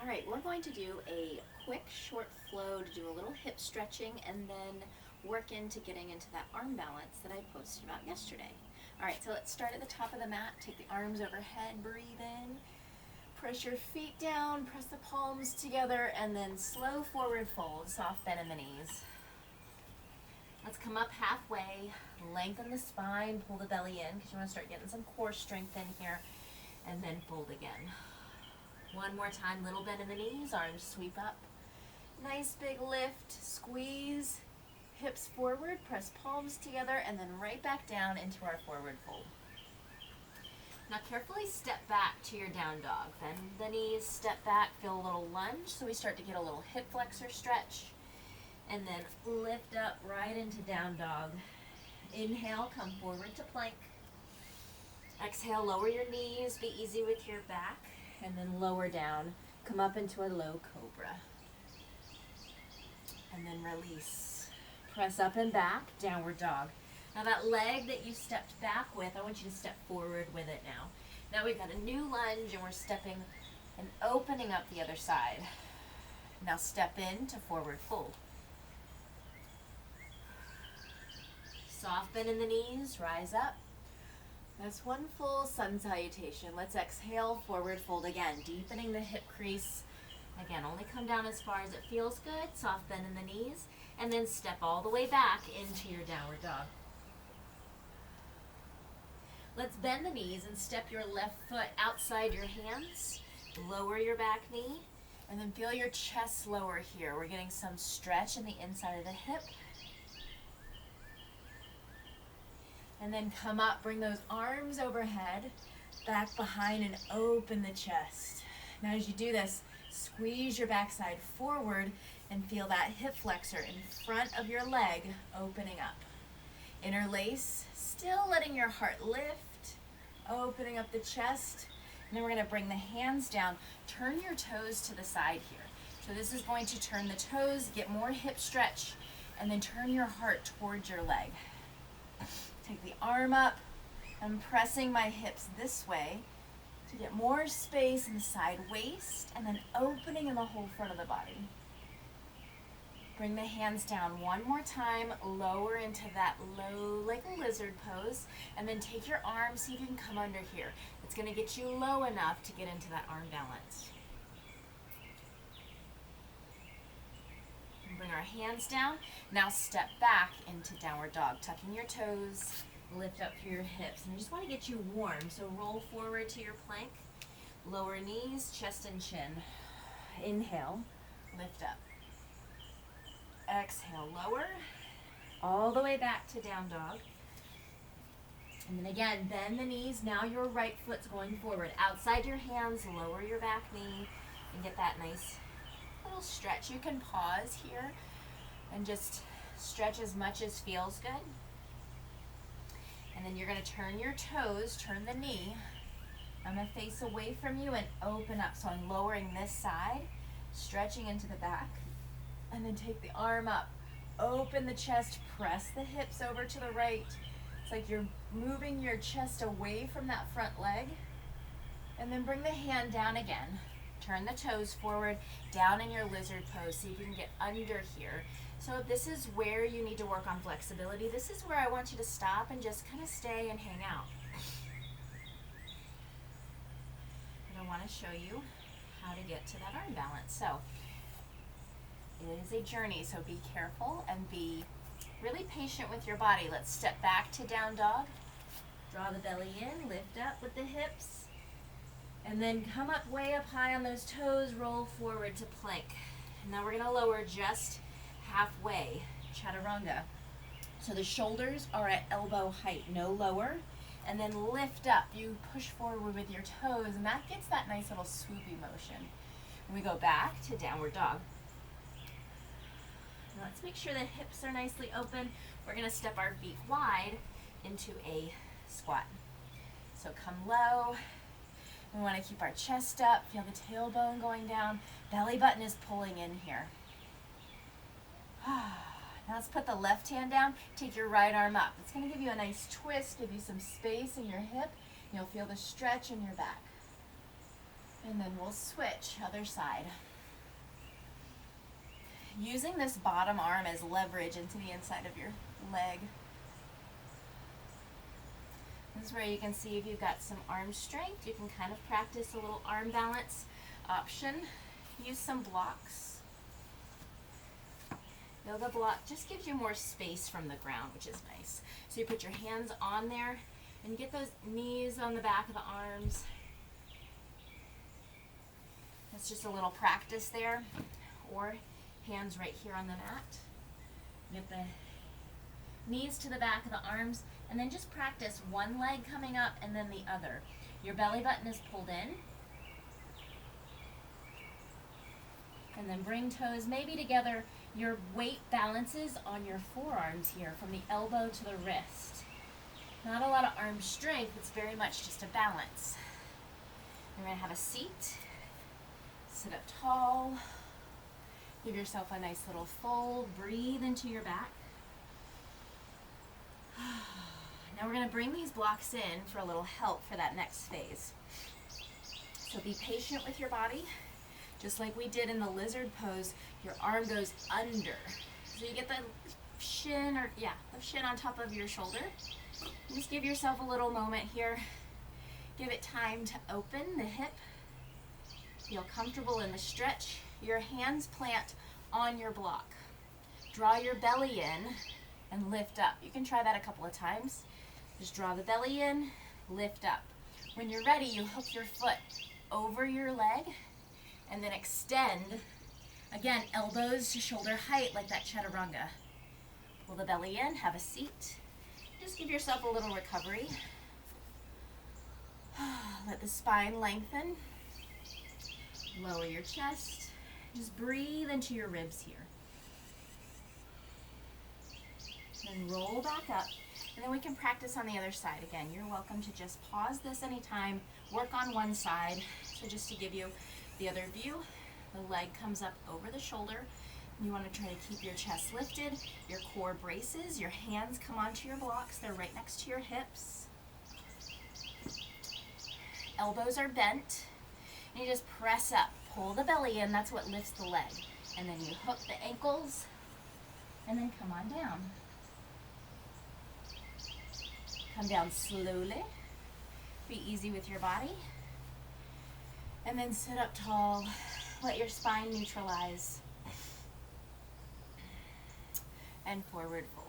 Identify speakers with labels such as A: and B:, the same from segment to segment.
A: All right, we're going to do a quick short flow to do a little hip stretching and then work into getting into that arm balance that I posted about yesterday. All right, so let's start at the top of the mat. Take the arms overhead, breathe in. Press your feet down, press the palms together, and then slow forward fold, soft bend in the knees. Let's come up halfway, lengthen the spine, pull the belly in because you want to start getting some core strength in here, and then fold again. One more time, little bend in the knees, arms sweep up. Nice big lift, squeeze, hips forward, press palms together, and then right back down into our forward fold. Now carefully step back to your down dog. Bend the knees, step back, feel a little lunge, so we start to get a little hip flexor stretch. And then lift up right into down dog. Inhale, come forward to plank. Exhale, lower your knees, be easy with your back. And then lower down, come up into a low cobra. And then release. Press up and back, downward dog. Now that leg that you stepped back with, I want you to step forward with it now. Now we've got a new lunge and we're stepping and opening up the other side. Now step into forward fold. Soft bend in the knees, rise up. That's one full sun salutation. Let's exhale, forward fold again, deepening the hip crease. Again, only come down as far as it feels good, soft bend in the knees, and then step all the way back into your downward dog. Let's bend the knees and step your left foot outside your hands. Lower your back knee, and then feel your chest lower here. We're getting some stretch in the inside of the hip. And then come up, bring those arms overhead, back behind, and open the chest. Now as you do this, squeeze your backside forward and feel that hip flexor in front of your leg opening up. Interlace, still letting your heart lift, opening up the chest. And then we're going to bring the hands down. Turn your toes to the side here. So this is going to turn the toes, get more hip stretch, and then turn your heart towards your leg. Take the arm up. I'm pressing my hips this way to get more space in the side waist and then opening in the whole front of the body. Bring the hands down one more time, lower into that low like a lizard pose, and then take your arms, see if you can come under here. It's going to get you low enough to get into that arm balance. Bring our hands down. Now step back into downward dog, tucking your toes, lift up through your hips. And I just want to get you warm, so roll forward to your plank, lower knees, chest and chin. Inhale, lift up. Exhale, lower, all the way back to down dog. And then again, bend the knees. Now your right foot's going forward. Outside your hands, lower your back knee, and get that nice little stretch. You can pause here and just stretch as much as feels good. And then you're going to turn your toes, turn the knee. I'm going to face away from you and open up. So I'm lowering this side, stretching into the back. And then take the arm up, open the chest, press the hips over to the right. It's like you're moving your chest away from that front leg. And then bring the hand down again. Turn the toes forward, down in your lizard pose, so you can get under here. So this is where you need to work on flexibility. This is where I want you to stop and just kind of stay and hang out. But I want to show you how to get to that arm balance. So it is a journey, so be careful and be really patient with your body. Let's step back to down dog. Draw the belly in, lift up with the hips. And then come up way up high on those toes, roll forward to plank. And now we're going to lower just halfway, chaturanga. So the shoulders are at elbow height, no lower. And then lift up. You push forward with your toes, and that gets that nice little swoopy motion. And we go back to downward dog. Now let's make sure the hips are nicely open. We're going to step our feet wide into a squat. So come low. We want to keep our chest up, feel the tailbone going down. Belly button is pulling in here. Now let's put the left hand down, take your right arm up. It's going to give you a nice twist, give you some space in your hip. You'll feel the stretch in your back. And then we'll switch, other side. Using this bottom arm as leverage into the inside of your leg. This is where you can see if you've got some arm strength. You can kind of practice a little arm balance option. Use some blocks. Yoga block just gives you more space from the ground, which is nice. So you put your hands on there and get those knees on the back of the arms. That's just a little practice there. Or hands right here on the mat. Get the knees to the back of the arms, and then just practice one leg coming up and then the other. Your belly button is pulled in. And then bring toes maybe together. Your weight balances on your forearms here from the elbow to the wrist. Not a lot of arm strength, it's very much just a balance. You're going to have a seat. Sit up tall. Give yourself a nice little fold. Breathe into your back. Now we're going to bring these blocks in for a little help for that next phase. So be patient with your body. Just like we did in the lizard pose, your arm goes under. So you get the shin, the shin on top of your shoulder. And just give yourself a little moment here. Give it time to open the hip. Feel comfortable in the stretch. Your hands plant on your block. Draw your belly in and lift up. You can try that a couple of times. Just draw the belly in, lift up. When you're ready, you hook your foot over your leg and then extend. Again, elbows to shoulder height like that chaturanga. Pull the belly in, have a seat. Just give yourself a little recovery. Let the spine lengthen. Lower your chest. Just breathe into your ribs here. Then roll back up. And then we can practice on the other side. Again, you're welcome to just pause this anytime. Work on one side. So just to give you the other view, the leg comes up over the shoulder. You want to try to keep your chest lifted. Your core braces. Your hands come onto your blocks. They're right next to your hips. Elbows are bent. And you just press up. Pull the belly in. That's what lifts the leg. And then you hook the ankles. And then come on down. Come down slowly. Be easy with your body. And then sit up tall. Let your spine neutralize. And forward fold.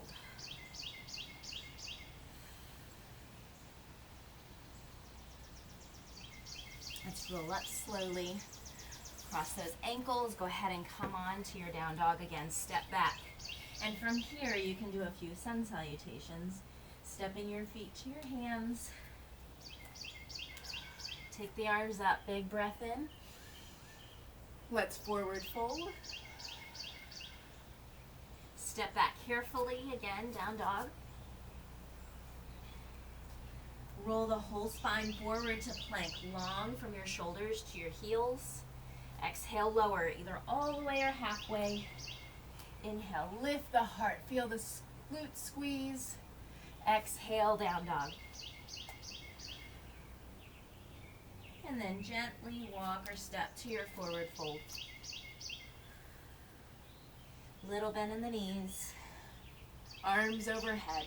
A: Let's roll up slowly. Cross those ankles. Go ahead and come on to your down dog again. Step back. And from here, you can do a few sun salutations. Stepping your feet to your hands. Take the arms up. Big breath in. Let's forward fold. Step back carefully. Again, down dog. Roll the whole spine forward to plank. Long from your shoulders to your heels. Exhale, lower, either all the way or halfway. Inhale, lift the heart. Feel the glute squeeze. Exhale, down dog. And then gently walk or step to your forward fold. Little bend in the knees. Arms overhead.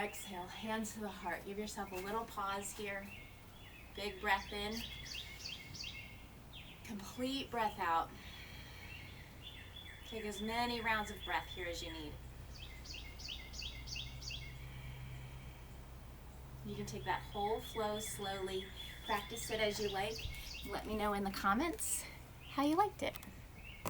A: Exhale, hands to the heart. Give yourself a little pause here. Big breath in. Complete breath out. Take as many rounds of breath here as you need. You can take that whole flow slowly. Practice it as you like. Let me know in the comments how you liked it.